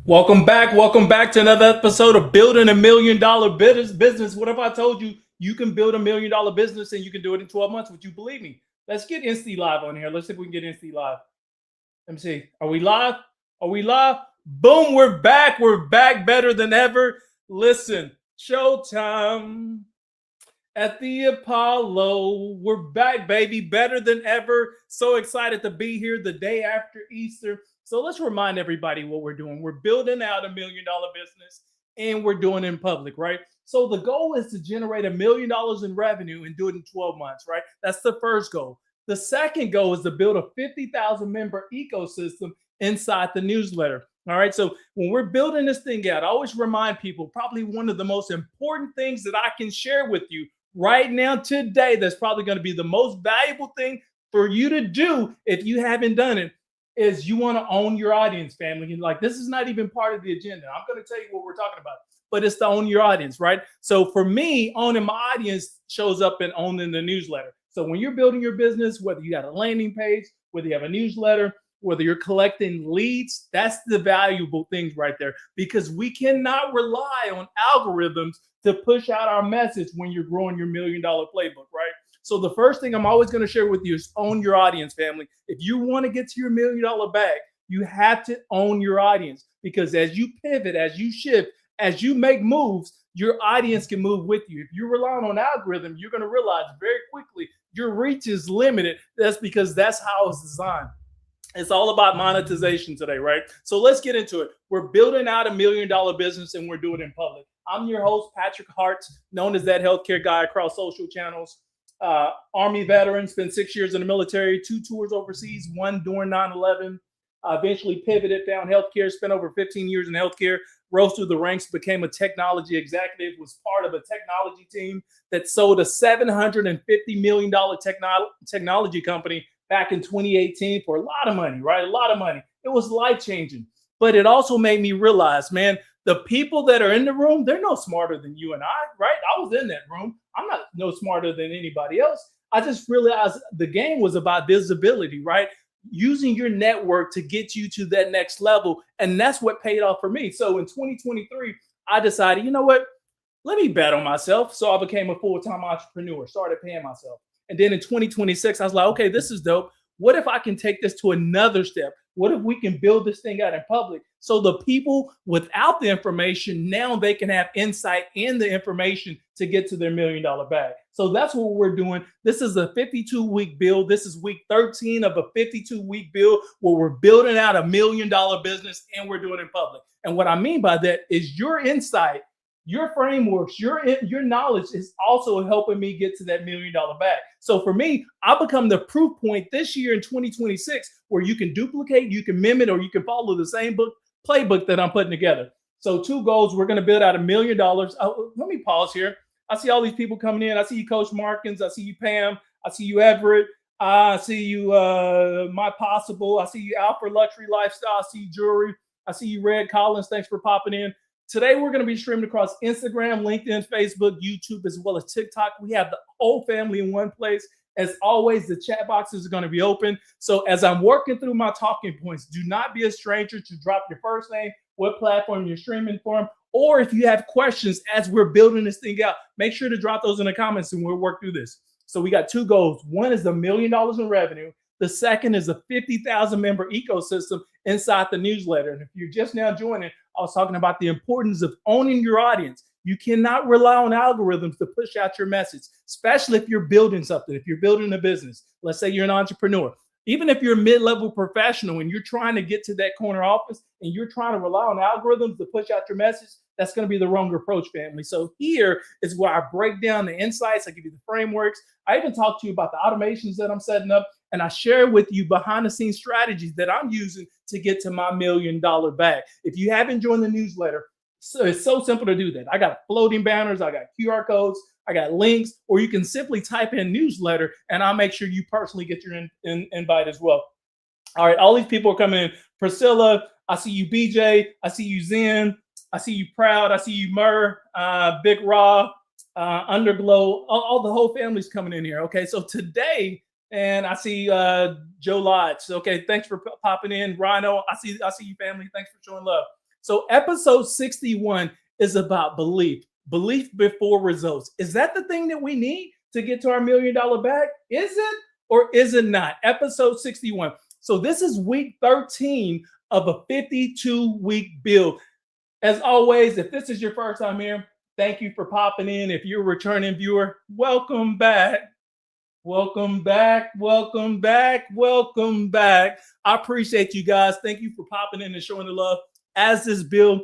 Welcome back. Welcome back to another episode of Building $1 Million Business. What if I told you you can build $1 million business and you can do it in 12 months? Would you believe me? Let's get Insta Live on here. Let's see if we can get Insta Live. Let me see. Are we live? Are we live? Boom, we're back. We're back better than ever. Listen, showtime at the Apollo. We're back, baby, better than ever. So excited to be here the day after Easter. So let's remind everybody what we're doing. We're building out $1 million business and we're doing it in public, right? So the goal is to generate $1 million in revenue and do it in 12 months, right? That's the first goal. The second goal is to build a 50,000 member ecosystem inside the newsletter. All right. So when we're building this thing out, I always remind people probably one of the most important things that I can share with you right now today, that's probably going to be the most valuable thing for you to do if you haven't done it, is you want to own your audience, family. And like, this is not even part of the agenda. I'm going to tell you what we're talking about, but it's to own your audience, right? So for me, owning my audience shows up in owning the newsletter. So when you're building your business, whether you got a landing page, whether you have a newsletter, whether you're collecting leads, that's the valuable things right there, because we cannot rely on algorithms to push out our message when you're growing your $1 million playbook, right? So the first thing I'm always going to share with you is own your audience, family. If you want to get to your $1 million bag, you have to own your audience, because as you pivot, as you shift, as you make moves, your audience can move with you. If you're relying on algorithm, you're going to realize very quickly your reach is limited. That's because that's how it's designed. It's all about monetization today, right? So let's get into it. We're building out $1 million business and we're doing it in public. I'm your host, Patrick Hart, known as that healthcare guy across social channels. Army veteran, spent 6 years in the military, 2 tours overseas, one during 9/11. Eventually pivoted, found healthcare, spent over 15 years in healthcare, rose through the ranks, became a technology executive, was part of a technology team that sold a $750 million technology company back in 2018 for a lot of money, right? A lot of money. It was life changing. But it also made me realize, man, the people that are in the room, they're no smarter than you and I, right? I was in that room. I'm not no smarter than anybody else. I just realized the game was about visibility, right? Using your network to get you to that next level. And that's what paid off for me. So in 2023, I decided, you know what? Let me bet on myself. So I became a full-time entrepreneur, started paying myself. And then in 2026, I was like, okay, this is dope. What if I can take this to another step? What if we can build this thing out in public? So the people without the information, now they can have insight in the information to get to their $1 million bag. So that's what we're doing. This is a 52-week build. This is week 13 of a 52-week build where we're building out $1 million business and we're doing it in public. And what I mean by that is your insight, your frameworks, your knowledge is also helping me get to that $1 million bag. So for me, I become the proof point this year in 2026 where you can duplicate, you can mimic, or you can follow the same playbook that I'm putting together. So 2 goals: we're going to build out $1 million. Let me pause here. I see all these people coming in. I see you, Coach Markins. I see you, Pam. I see you, Everett. I see you, My Possible. I see you, Alfred Luxury Lifestyle. I see you, Jewelry. I see you, Red Collins. Thanks for popping in. Today, we're going to be streaming across Instagram, LinkedIn, Facebook, YouTube, as well as TikTok. We have the whole family in one place. As always, the chat boxes are going to be open. So as I'm working through my talking points, do not be a stranger to drop your first name, what platform you're streaming from, or if you have questions as we're building this thing out, make sure to drop those in the comments and we'll work through this. So we got 2 goals. One is $1 million in revenue. The second is a 50,000 member ecosystem inside the newsletter. And if you're just now joining, I was talking about the importance of owning your audience. You cannot rely on algorithms to push out your message, especially if you're building something, if you're building a business. Let's say you're an entrepreneur. Even if you're a mid-level professional and you're trying to get to that corner office and you're trying to rely on algorithms to push out your message, that's going to be the wrong approach, family. So here is where I break down the insights. I give you the frameworks. I even talk to you about the automations that I'm setting up, and I share with you behind the scenes strategies that I'm using to get to my $1 million bag. If you haven't joined the newsletter, so it's so simple to do that. I got floating banners, I got QR codes, I got links, or you can simply type in newsletter and I'll make sure you personally get your invite as well. All right, all these people are coming in. Priscilla, I see you, BJ, I see you, Zen, I see you, Proud, I see you, Murr, Big Raw, Underglow, all the whole family's coming in here. Okay, so today And I see Joe Lodge. Okay, thanks for popping in. Rhino, I see you, family. Thanks for showing love. So episode 61 is about belief. Belief before results. Is that the thing that we need to get to our $1,000,000 bag? Is it or is it not? Episode 61. So this is week 13 of a 52-week build. As always, if this is your first time here, thank you for popping in. If you're a returning viewer, welcome back. Welcome back. Welcome back. Welcome back. I appreciate you guys. Thank you for popping in and showing the love. As this build,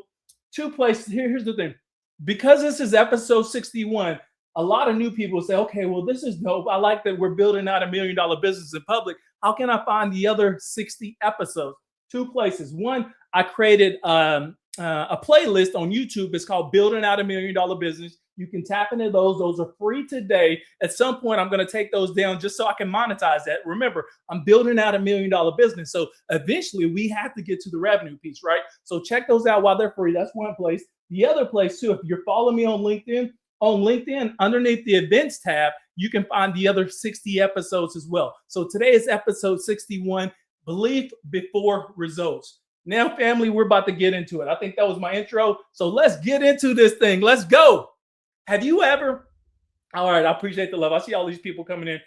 two places. Here's the thing. Because this is episode 61, a lot of new people say, okay, well, this is dope. I like that we're building out a $1,000,000 business in public. How can I find the other 60 episodes? Two places. One, I created a playlist on YouTube. It's called Building Out a $1,000,000 Business. You can tap into those. Those are free today. At some point, I'm going to take those down just so I can monetize that. Remember, I'm building out a $1,000,000 business. So eventually we have to get to the revenue piece, right? So check those out while they're free. That's one place. The other place too, if you're following me on LinkedIn, underneath the events tab, you can find the other 60 episodes as well. So today is episode 61, Belief Before Results. Now, family, we're about to get into it. I think that was my intro. So let's get into this thing. Let's go. Have you ever? All right, I appreciate the love. I see all these people coming in.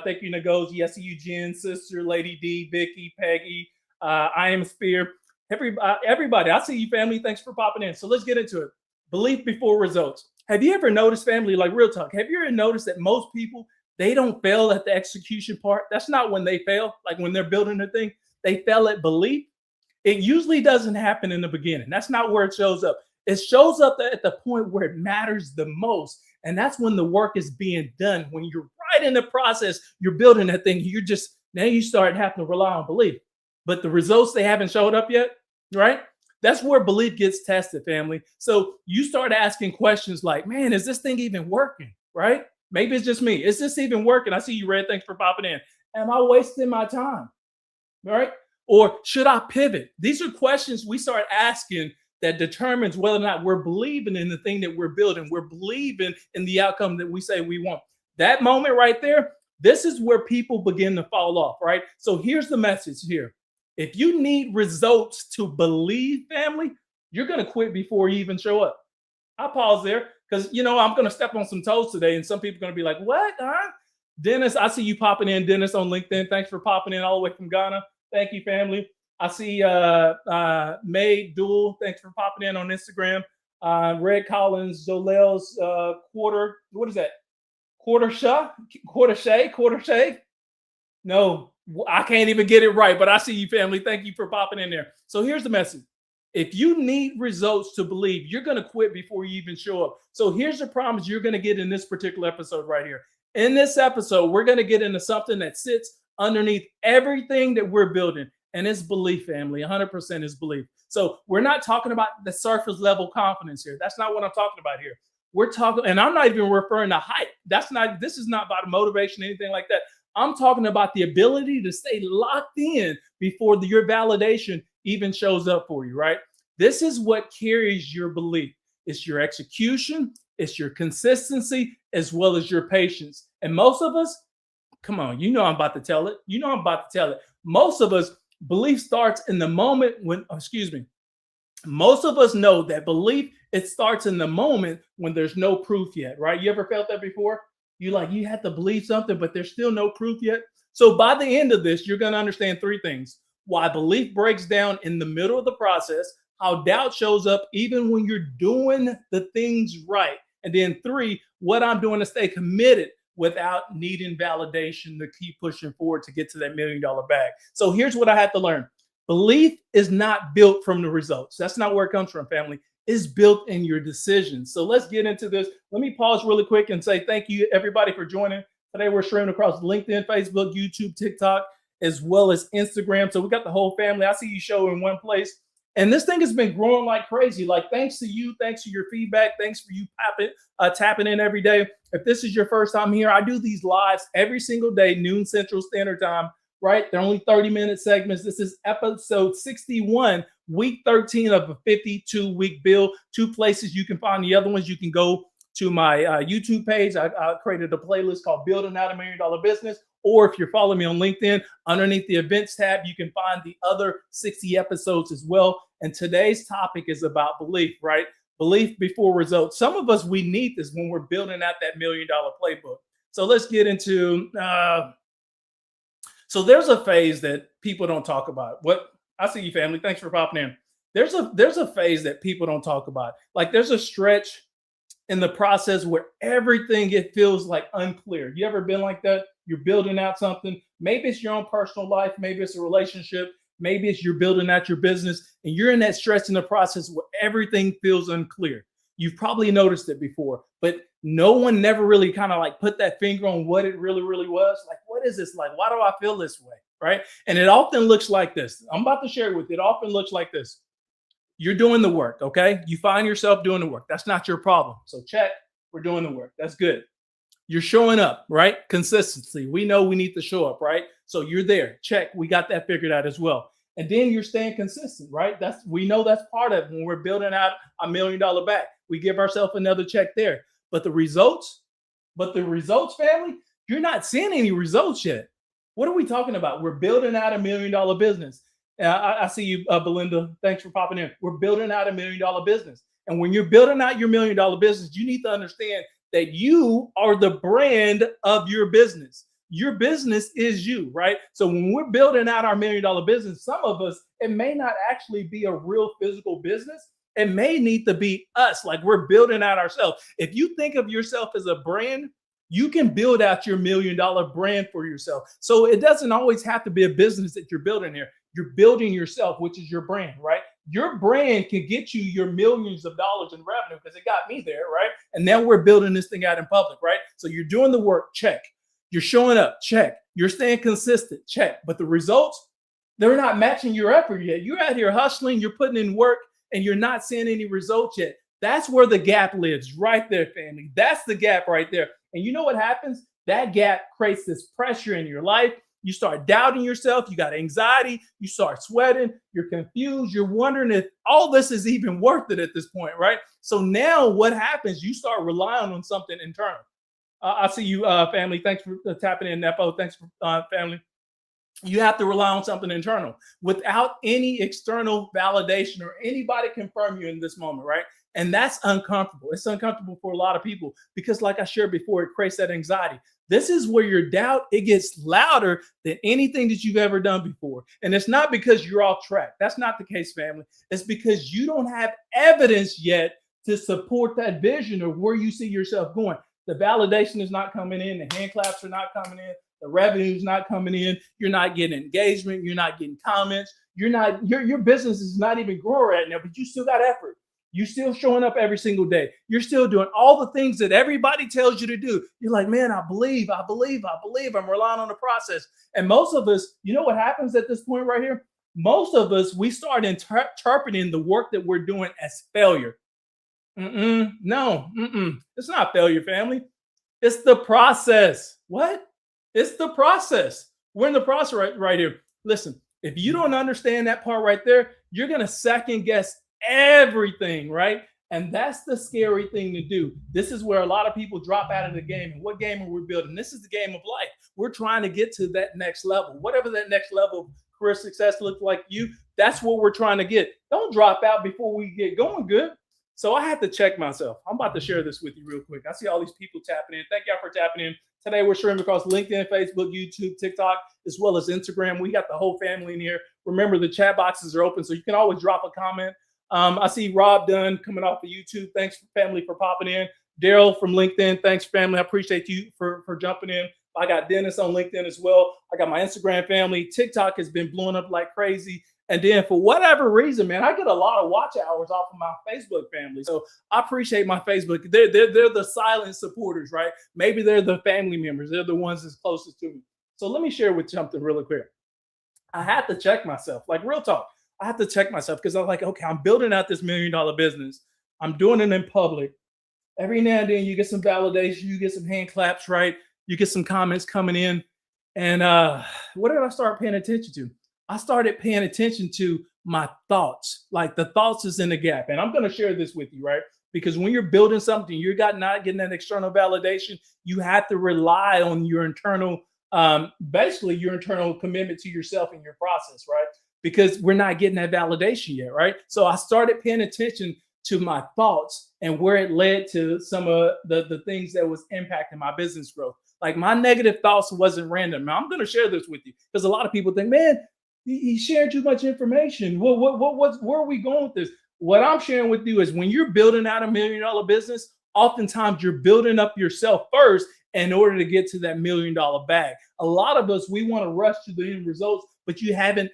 Thank you, Nagozi. I see you, Jen, Sister, Lady D, Vicky, Peggy, I Am Spear. Everybody, I see you, family. Thanks for popping in. So let's get into it. Belief before results. Have you ever noticed, family, like real talk, have you ever noticed that most people, they don't fail at the execution part? That's not when they fail, like when they're building a thing. They fail at belief. It usually doesn't happen in the beginning. That's not where it shows up. It shows up at the point where it matters the most. And that's when the work is being done. When you're right in the process, you're building that thing. Now you start having to rely on belief. But the results, they haven't showed up yet, right? That's where belief gets tested, family. So you start asking questions like, man, is this thing even working, right? Maybe it's just me. Is this even working? I see you, Red. Thanks for popping in. Am I wasting my time, right? Or should I pivot? These are questions we start asking that determines whether or not we're believing in the thing that we're building. We're believing in the outcome that we say we want. That moment right there, this is where people begin to fall off, right? So here's the message here. If you need results to believe, family, you're going to quit before you even show up. I'll pause there because, I'm going to step on some toes today. And some people are going to be like, what? Huh? Dennis, I see you popping in. Dennis on LinkedIn. Thanks for popping in all the way from Ghana. Thank you, family. I see May Duel. Thanks for popping in on Instagram. Red Collins, Jolel's quarter. What is that? Quarter shay? No, I can't even get it right, but I see you, family. Thank you for popping in there. So here's the message. If you need results to believe, you're going to quit before you even show up. So here's the promise you're going to get in this particular episode right here. In this episode, we're going to get into something that sits underneath everything that we're building. And it's belief, family. 100% is belief. So we're not talking about the surface level confidence here. That's not what I'm talking about here. We're talking, and I'm not even referring to hype. This is not about motivation, anything like that. I'm talking about the ability to stay locked in before your validation even shows up for you, right? This is what carries your belief. It's your execution, it's your consistency, as well as your patience. And most of us, come on, I'm about to tell it. Most of us, belief starts in the moment most of us know that belief, it starts in the moment when there's no proof yet, right? You ever felt that before? You have to believe something, but there's still no proof yet. So by the end of this, you're going to understand three things. Why belief breaks down in the middle of the process, how doubt shows up even when you're doing the things right. And then three, what I'm doing to stay committed without needing validation to keep pushing forward to get to that $1,000,000 bag. So here's what I had to learn. Belief is not built from the results. That's not where it comes from, family. It's built in your decisions. So let's get into this. Let me pause really quick and say thank you, everybody, for joining. Today, we're streaming across LinkedIn, Facebook, YouTube, TikTok, as well as Instagram. So we got the whole family. I see you show in one place. And this thing has been growing like crazy. Like, thanks to you, thanks to your feedback, thanks for you tapping in every day. If this is your first time here, I do these lives every single day, noon Central Standard Time, right? They're only 30-minute segments. This is episode 61, week 13 of a 52-week build. Two places you can find the other ones. You can go to my YouTube page. I created a playlist called Building Out a $1,000,000 Business, Or if you're following me on LinkedIn, underneath the events tab, you can find the other 60 episodes as well. And today's topic is about belief, right? Belief before results. Some of us, we need this when we're building out that $1 million playbook. So let's get into, so there's a phase that people don't talk about. What I see you, family. Thanks for popping in. There's a phase that people don't talk about. Like there's a stretch in the process where everything, it feels like unclear. You ever been like that? You're building out something. Maybe it's your own personal life. Maybe it's a relationship. Maybe it's you're building out your business, and you're in that stretch in the process where everything feels unclear. You've probably noticed it before, but no one never really kind of like put that finger on what it really was. Like, what is this like? Why do I feel this way? Right? And it often looks like this. I'm about to share with you. It often looks like this. You're doing the work, okay? You find yourself doing the work. That's not your problem. So check, we're doing the work. That's good. You're showing up, right? Consistency. We know we need to show up, right? So you're there. Check. We got that figured out as well. And then you're staying consistent, right? We know that's part of it. When we're building out $1 million back, we give ourselves another check there. But the results, family, you're not seeing any results yet. What are we talking about? We're building out $1 million business. I see you, Belinda. Thanks for popping in. We're building out $1 million business. And when you're building out your $1 million business, you need to understand that you are the brand of your business. Your business is you, right? So when we're building out our $1 million business, some of us, it may not actually be a real physical business. It may need to be us, like we're building out ourselves. If you think of yourself as a brand, you can build out your $1 million brand for yourself. So it doesn't always have to be a business that you're building here. You're building yourself, which is your brand, right? Your brand can get you your millions of dollars in revenue because it got me there, right? And now we're building this thing out in public, right? So you're doing the work, check. You're showing up, check. You're staying consistent, check. But the results, they're not matching your effort yet. You're out here hustling, you're putting in work, and you're not seeing any results yet. That's where the gap lives, right there, family. That's the gap right there. And you know what happens? That gap creates this pressure in your life. You start doubting yourself. You got anxiety. You start sweating. You're confused. You're wondering if all this is even worth it at this point, right? So now what happens? You start relying on something internal. I see you, family. Thanks for tapping in, Nepo. Thanks for family. You have to rely on something internal without any external validation or anybody confirm you in this moment, right? And that's uncomfortable. It's uncomfortable for a lot of people because, like I shared before, it creates that anxiety. This is where your doubt, it gets louder than anything that you've ever done before. And it's not because you're off track. That's not the case, family. It's because you don't have evidence yet to support that vision of where you see yourself going. The validation is not coming in. The hand claps are not coming in. The revenue is not coming in. You're not getting engagement. You're not getting comments. Your business is not even growing right now, but you still got effort. You're still showing up every single day. You're still doing all the things that everybody tells you to do. You're like, man, I believe. I'm relying on the process. And most of us, you know what happens at this point right here? Most of us, we start interpreting the work that we're doing as failure. No, it's not failure, family. It's the process. What? It's the process. We're in the process right here. Listen, if you don't understand that part right there, you're going to second guess everything, right? And that's the scary thing to do. This is where a lot of people drop out of the game. And what game are we building? This is the game of life. We're trying to get to that next level. Whatever that next level of career success looks like you, that's what we're trying to get. Don't drop out before we get going good. So I had to check myself. I'm about to share this with you real quick. I see all these people tapping in. Thank y'all for tapping in. Today we're streaming across LinkedIn, Facebook, YouTube, TikTok, as well as Instagram. We got the whole family in here. Remember, the chat boxes are open, so you can always drop a comment. I see Rob Dunn coming off of YouTube. Thanks, family, for popping in. Daryl from LinkedIn. Thanks, family. I appreciate you for jumping in. I got Dennis on LinkedIn as well. I got my Instagram family. TikTok has been blowing up like crazy. And then for whatever reason, man, I get a lot of watch hours off of my Facebook family. So I appreciate my Facebook. They're the silent supporters, right? Maybe they're the family members. They're the ones that's closest to me. So let me share with you something really quick. I had to check myself, like real talk. I have to check myself because I'm like, okay, I'm building out this $1 million business. I'm doing it in public. Every now and then you get some validation, you get some hand claps, right? You get some comments coming in. And what did I start paying attention to? I started paying attention to my thoughts. Like the thoughts is in the gap. And I'm going to share this with you, right? Because when you're building something, you're not getting that external validation. You have to rely on your internal basically your internal commitment to yourself and your process, right? Because we're not getting that validation yet, right? So I started paying attention to my thoughts and where it led to some of the things that was impacting my business growth. Like my negative thoughts wasn't random. Now I'm going to share this with you because a lot of people think, man, he shared too much information. Where are we going with this? What I'm sharing with you is when you're building out $1 million business, oftentimes you're building up yourself first in order to get to that $1 million bag. A lot of us, we want to rush to the end results, but you haven't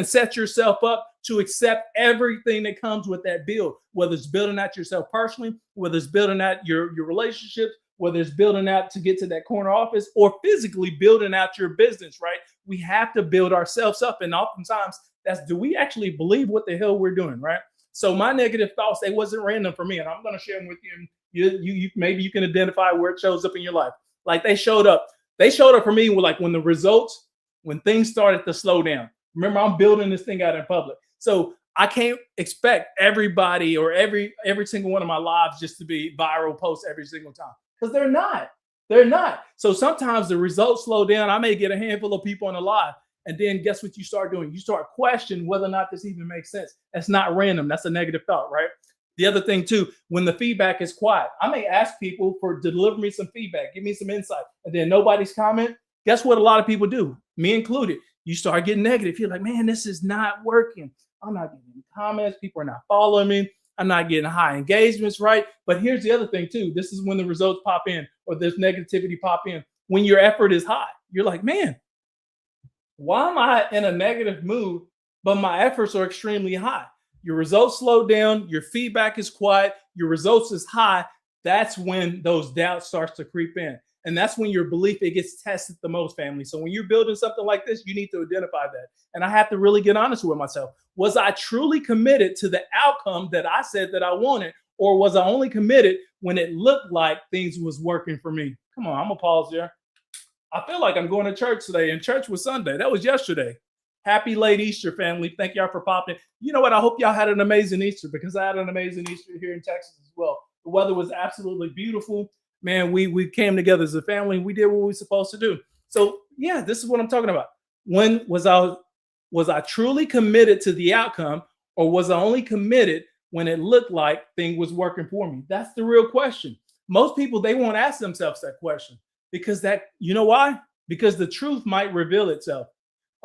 set yourself up to accept everything that comes with that build, whether it's building out yourself personally, whether it's building out your relationships, whether it's building out to get to that corner office, or physically building out your business, right? We have to build ourselves up. And oftentimes do we actually believe what the hell we're doing, right? So my negative thoughts, they wasn't random for me. And I'm going to share them with you. You maybe you can identify where it shows up in your life. Like they showed up for me with like when things started to slow down. Remember, I'm building this thing out in public. So I can't expect everybody or every single one of my lives just to be viral posts every single time, because they're not. They're not. So sometimes the results slow down. I may get a handful of people on the live, and then guess what you start doing? You start questioning whether or not this even makes sense. That's not random. That's a negative thought, right? The other thing too, when the feedback is quiet, I may ask people to deliver me some feedback, give me some insight, and then nobody's comment. Guess what a lot of people do, me included? You start getting negative. You're like, man, this is not working. I'm not getting any comments. People are not following me. I'm not getting high engagements, right? But here's the other thing too. This is when the results pop in or this negativity pop in. When your effort is high, you're like, man, why am I in a negative mood, but my efforts are extremely high? Your results slow down. Your feedback is quiet. Your results is high. That's when those doubts starts to creep in. And that's when your belief, it gets tested the most, family. So when you're building something like this, you need to identify that. And I have to really get honest with myself. Was I truly committed to the outcome that I said that I wanted? Or was I only committed when it looked like things was working for me? Come on, I'm gonna pause there. I feel like I'm going to church today, and church was Sunday. That was yesterday. Happy late Easter, family. Thank y'all for popping. You know what? I hope y'all had an amazing Easter, because I had an amazing Easter here in Texas as well. The weather was absolutely beautiful. Man, we came together as a family. We did what we were supposed to do. So yeah, this is what I'm talking about. When was I truly committed to the outcome, or was I only committed when it looked like thing was working for me? That's the real question. Most people, they won't ask themselves that question, because you know why? Because the truth might reveal itself.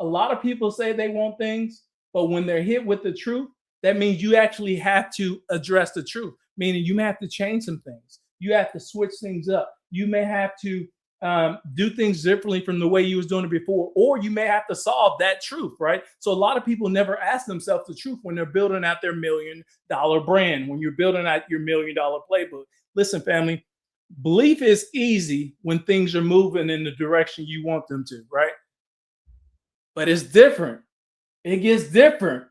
A lot of people say they want things, but when they're hit with the truth, that means you actually have to address the truth, meaning you may have to change some things. You have to switch things up. You may have to do things differently from the way you was doing it before, or you may have to solve that truth, right? So a lot of people never ask themselves the truth when they're building out their $1 million brand, when you're building out your $1 million playbook. Listen, family, belief is easy when things are moving in the direction you want them to, right? But it's different. It gets different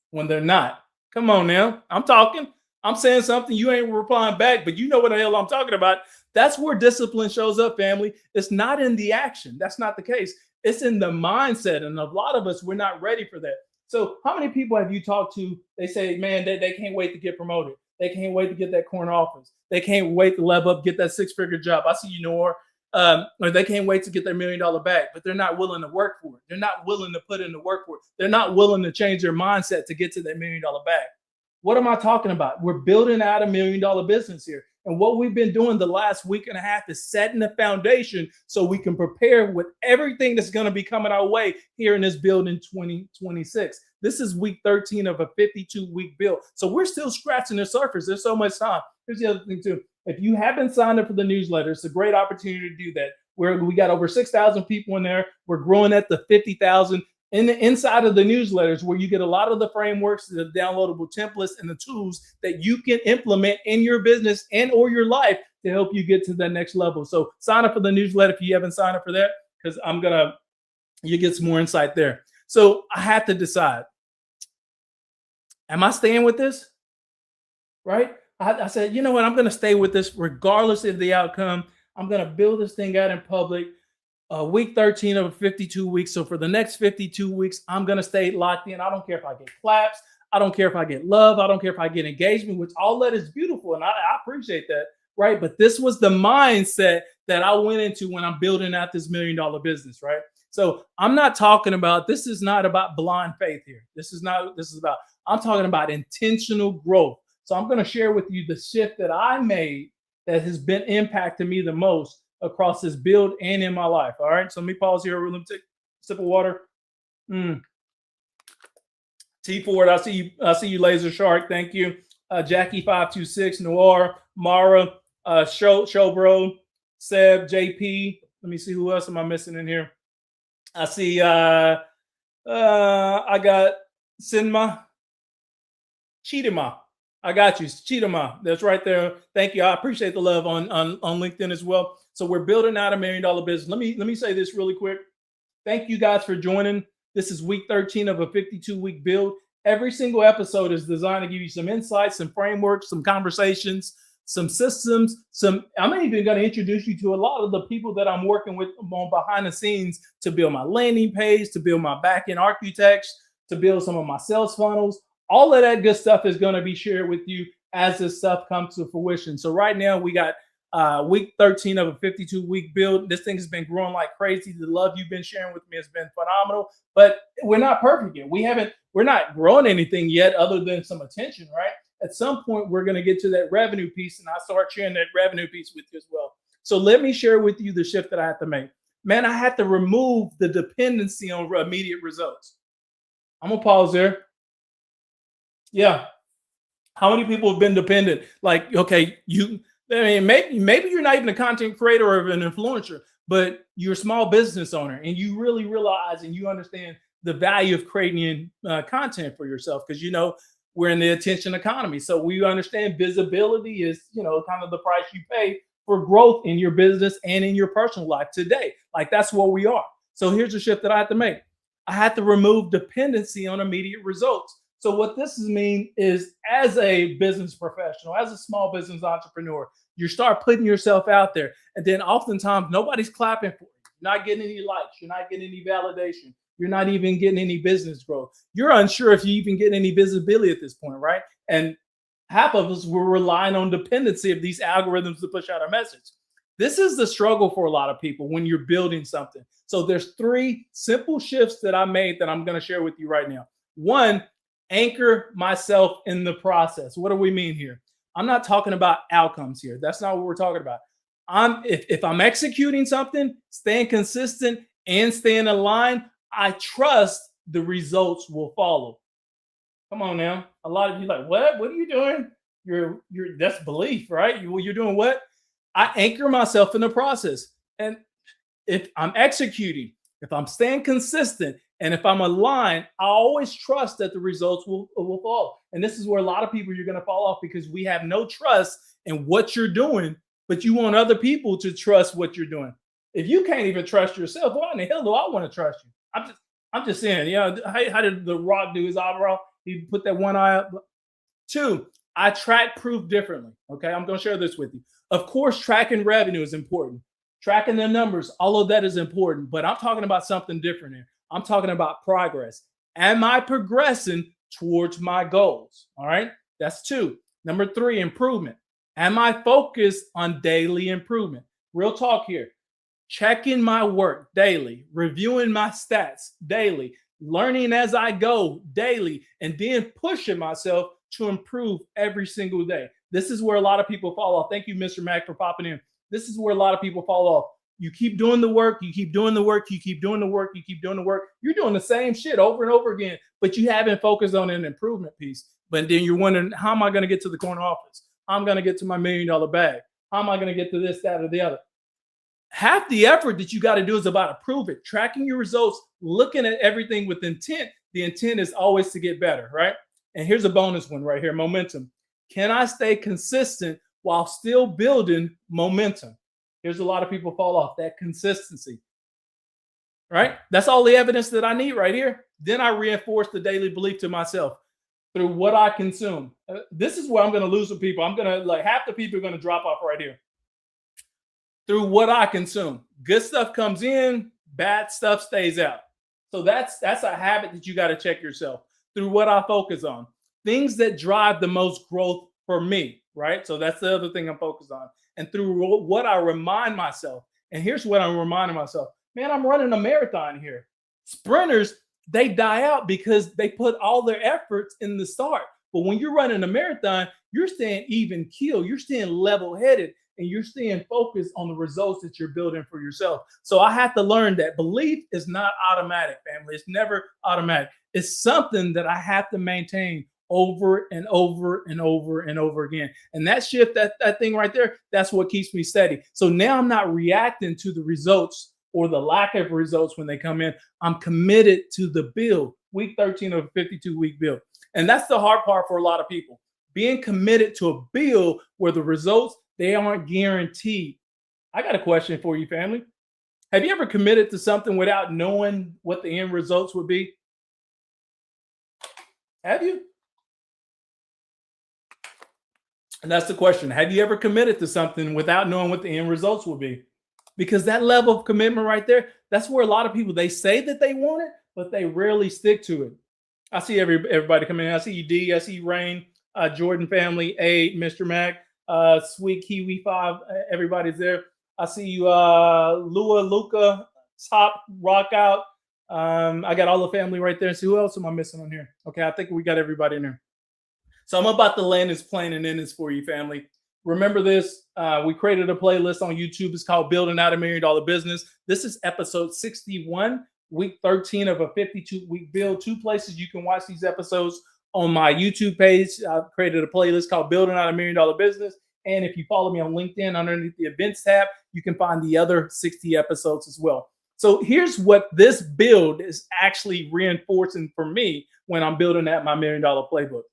when they're not. Come on now. I'm talking. I'm saying something, you ain't replying back, but you know what the hell I'm talking about. That's where discipline shows up, family. It's not in the action. That's not the case. It's in the mindset. And a lot of us, we're not ready for that. So how many people have you talked to? They say, man, they can't wait to get promoted. They can't wait to get that corner office. They can't wait to level up, get that 6-figure job. I see you, Nor. Or they can't wait to get their $1 million bag, but they're not willing to work for it. They're not willing to put in the work for it. They're not willing to change their mindset to get to that $1 million bag. What am I talking about? We're building out $1 million business here. And what we've been doing the last week and a half is setting the foundation so we can prepare with everything that's going to be coming our way here in this build in 2026. This is week 13 of a 52-week build. So we're still scratching the surface. There's so much time. Here's the other thing too. If you haven't signed up for the newsletter, it's a great opportunity to do that. We got over 6,000 people in there. We're growing at the 50,000. In the inside of the newsletters, where you get a lot of the frameworks, the downloadable templates, and the tools that you can implement in your business and or your life to help you get to the next level. So sign up for the newsletter if you haven't signed up for that, because you get some more insight there. So I have to decide, am I staying with this? Right? I said, you know what? I'm going to stay with this regardless of the outcome. I'm going to build this thing out in public. Week 13 of 52 weeks. So for the next 52 weeks, I'm going to stay locked in. I don't care if I get claps. I don't care if I get love. I don't care if I get engagement, which all that is beautiful. And I appreciate that. Right. But this was the mindset that I went into when I'm building out this $1 million business, right? So I'm not talking about, this is not about blind faith here. This is about, I'm talking about intentional growth. So I'm going to share with you the shift that I made that has been impacting me the most across this build and in my life. All right. So let me pause here. Let me take a sip of water. T Ford, I see you, Laser Shark. Thank you. Jackie526, Noir, Mara, Showbro, Seb, JP. Let me see, who else am I missing in here? I see I got Sinma, Cheetama. I got you, Cheetama. That's right there. Thank you. I appreciate the love on LinkedIn as well. So we're building out $1 million business. Let me say this really quick. Thank you guys for joining. This is week 13 of a 52-week build. Every single episode is designed to give you some insights, some frameworks, some conversations, some systems. I'm even going to introduce you to a lot of the people that I'm working with on behind the scenes to build my landing page, to build my back-end architects, to build some of my sales funnels. All of that good stuff is going to be shared with you as this stuff comes to fruition. So right now we got week 13 of a 52-week build. This thing has been growing like crazy. The love you've been sharing with me has been phenomenal, but we're not perfect yet. We're not growing anything yet other than some attention, right? At some point, we're going to get to that revenue piece, and I'll start sharing that revenue piece with you as well. So let me share with you the shift that I had to make. Man, I had to remove the dependency on immediate results. I'm going to pause there. Yeah. How many people have been dependent? Like, okay, maybe you're not even a content creator or an influencer, but you're a small business owner and you really realize and you understand the value of creating content for yourself, because we're in the attention economy. So we understand visibility is, kind of the price you pay for growth in your business and in your personal life today. Like, that's what we are. So here's the shift that I had to make. I had to remove dependency on immediate results. So what this means is, as a business professional, as a small business entrepreneur, you start putting yourself out there. And then oftentimes nobody's clapping for you. You're not getting any likes. You're not getting any validation. You're not even getting any business growth. You're unsure if you even get any visibility at this point, right? And half of us were relying on dependency of these algorithms to push out our message. This is the struggle for a lot of people when you're building something. So there's 3 simple shifts that I made that I'm going to share with you right now. 1, anchor myself in the process. What do we mean here? I'm not talking about outcomes here. That's not what we're talking about. If I'm executing something, staying consistent and staying aligned, I trust the results will follow. Come on now. A lot of you like, what? What are you doing? That's belief, right? You're doing what? I anchor myself in the process. And if I'm executing, if I'm staying consistent, and if I'm aligned, I always trust that the results will follow. And this is where a lot of people, you're going to fall off, because we have no trust in what you're doing, but you want other people to trust what you're doing. If you can't even trust yourself, why in the hell do I want to trust you? I'm just saying, how did The Rock do his eyebrow? He put that one eye up. 2, I track proof differently. Okay, I'm going to share this with you. Of course, tracking revenue is important. Tracking the numbers, all of that is important. But I'm talking about something different here. I'm talking about progress. Am I progressing towards my goals? All right, that's 2. Number 3, improvement. Am I focused on daily improvement? Real talk here. Checking my work daily, reviewing my stats daily, learning as I go daily, and then pushing myself to improve every single day. This is where a lot of people fall off. Thank you, Mr. Mac, for popping in. This is where a lot of people fall off. You keep doing the work, you keep doing the work, you keep doing the work, you keep doing the work. You're doing the same shit over and over again, but you haven't focused on an improvement piece. But then you're wondering, how am I going to get to the corner office? How am I going to get to my $1 million bag? How am I going to get to this, that, or the other? Half the effort that you got to do is about improve it, tracking your results, looking at everything with intent. The intent is always to get better, right? And here's a bonus one right here, momentum. Can I stay consistent while still building momentum? Here's a lot of people fall off, that consistency, right? That's all the evidence that I need right here. Then I reinforce the daily belief to myself through what I consume. This is where I'm going to lose some people. I'm going to, half the people are going to drop off right here. Through what I consume. Good stuff comes in, bad stuff stays out. So that's a habit that you got to check yourself. Through what I focus on. Things that drive the most growth for me, right? So that's the other thing I'm focused on. and through what I remind myself. And here's what I'm reminding myself. Man, I'm running a marathon here. Sprinters, they die out because they put all their efforts in the start. But when you're running a marathon, you're staying even keel. You're staying level headed and you're staying focused on the results that you're building for yourself. So I have to learn that belief is not automatic, family. It's never automatic. It's something that I have to maintain over and over and over and over again. And that shift, that thing right there, that's what keeps me steady. So now I'm not reacting to the results or the lack of results when they come in. I'm committed to the build, week 13 of a 52-week build. And that's the hard part for a lot of people, being committed to a build where the results, they aren't guaranteed. I got a question for you, family. Have you ever committed to something without knowing what the end results would be? Have you? And that's the question. Have you ever committed to something without knowing what the end results will be? Because that level of commitment right there, that's where a lot of people, they say that they want it, but they rarely stick to it. I see everybody coming in. I see you, D. I see you, Rain, Jordan family, A, Mr. Mac, Sweet Kiwi 5. Everybody's there. I see you, Luca, Top, Rock Out. I got all the family right there. So who else am I missing on here? Okay, I think we got everybody in there. So I'm about to land this plane and end this for you, family. Remember this, we created a playlist on YouTube. It's called Building Out $1 Million Business. This is episode 61, week 13 of a 52-week build. 2 places you can watch these episodes. On my YouTube page, I've created a playlist called Building Out $1 Million Business. And if you follow me on LinkedIn, underneath the events tab, you can find the other 60 episodes as well. So here's what this build is actually reinforcing for me when I'm building out my $1 Million Playbook.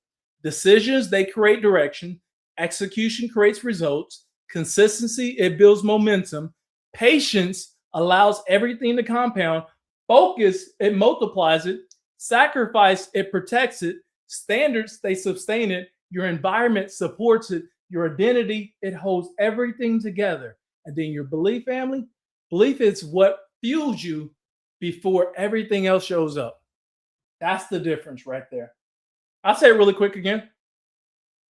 Decisions, they create direction. Execution creates results. Consistency, it builds momentum. Patience allows everything to compound. Focus, it multiplies it. Sacrifice, it protects it. Standards, they sustain it. Your environment supports it. Your identity, it holds everything together. And then your belief, family, belief is what fuels you before everything else shows up. That's the difference right there. I'll say it really quick again.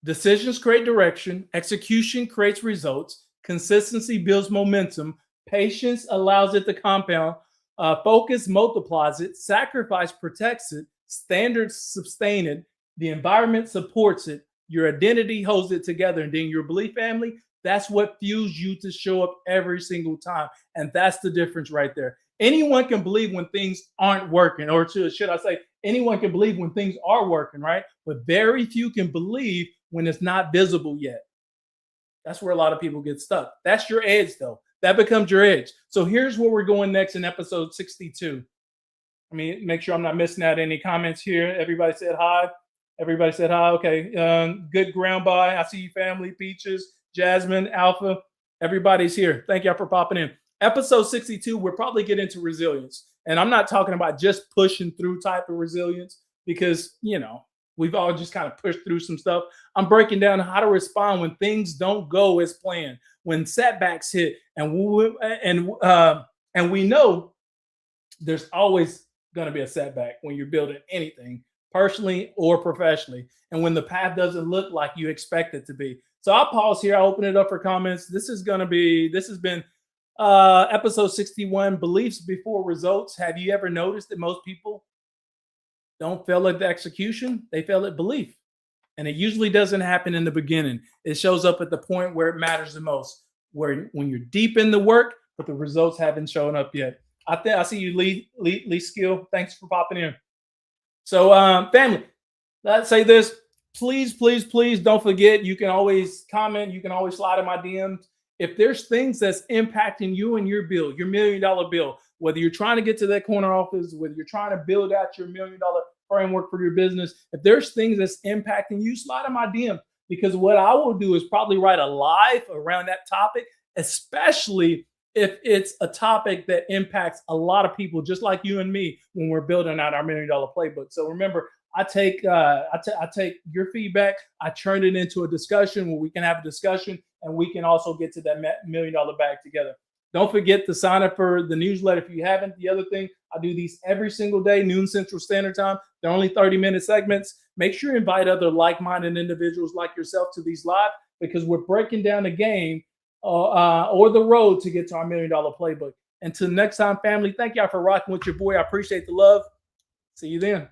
Decisions create direction. Execution creates results. Consistency builds momentum. Patience allows it to compound. Focus multiplies it. Sacrifice protects it. Standards sustain it. The environment supports it. Your identity holds it together. And then your belief, family, that's what fuels you to show up every single time. And that's the difference right there. Anyone can believe when things aren't working, or should I say, anyone can believe when things are working, right? But very few can believe when it's not visible yet. That's where a lot of people get stuck. That's your edge, though. That becomes your edge. So here's where we're going next in episode 62. I mean, make sure I'm not missing out any comments here. Everybody said hi. Everybody said hi. Okay. Good ground by. I see you, family. Peaches, Jasmine, Alpha. Everybody's here. Thank y'all for popping in. Episode 62, we'll probably get into resilience. And I'm not talking about just pushing through type of resilience because, you know, we've all just kind of pushed through some stuff. I'm breaking down how to respond when things don't go as planned, when setbacks hit, and we know there's always going to be a setback when you're building anything, personally or professionally, and when the path doesn't look like you expect it to be. So I'll pause here. I'll open it up for comments. This has been episode 61, beliefs before results. Have you ever noticed that most people don't fail at the execution? They fail at belief. And it usually doesn't happen in the beginning. It shows up at the point where it matters the most, when you're deep in the work, but the results haven't shown up yet. I see you, Lee Skill. Thanks for popping in. So, family, let's say this. Please, please, please don't forget, you can always comment. You can always slide in my DMs. If there's things that's impacting you and your build, your $1 million build, whether you're trying to get to that corner office, whether you're trying to build out your $1 million framework for your business, if there's things that's impacting you, slide in my DM, because what I will do is probably write a live around that topic, especially if it's a topic that impacts a lot of people, just like you and me, when we're building out our $1 million playbook. So remember, I take your feedback, I turn it into a discussion where we can have a discussion and we can also get to that $1 million bag together. Don't forget to sign up for the newsletter if you haven't. The other thing, I do these every single day, noon Central Standard Time. They're only 30-minute segments. Make sure you invite other like-minded individuals like yourself to these live, because we're breaking down the game or the road to get to our $1 million playbook. Until next time, family, thank y'all for rocking with your boy. I appreciate the love. See you then.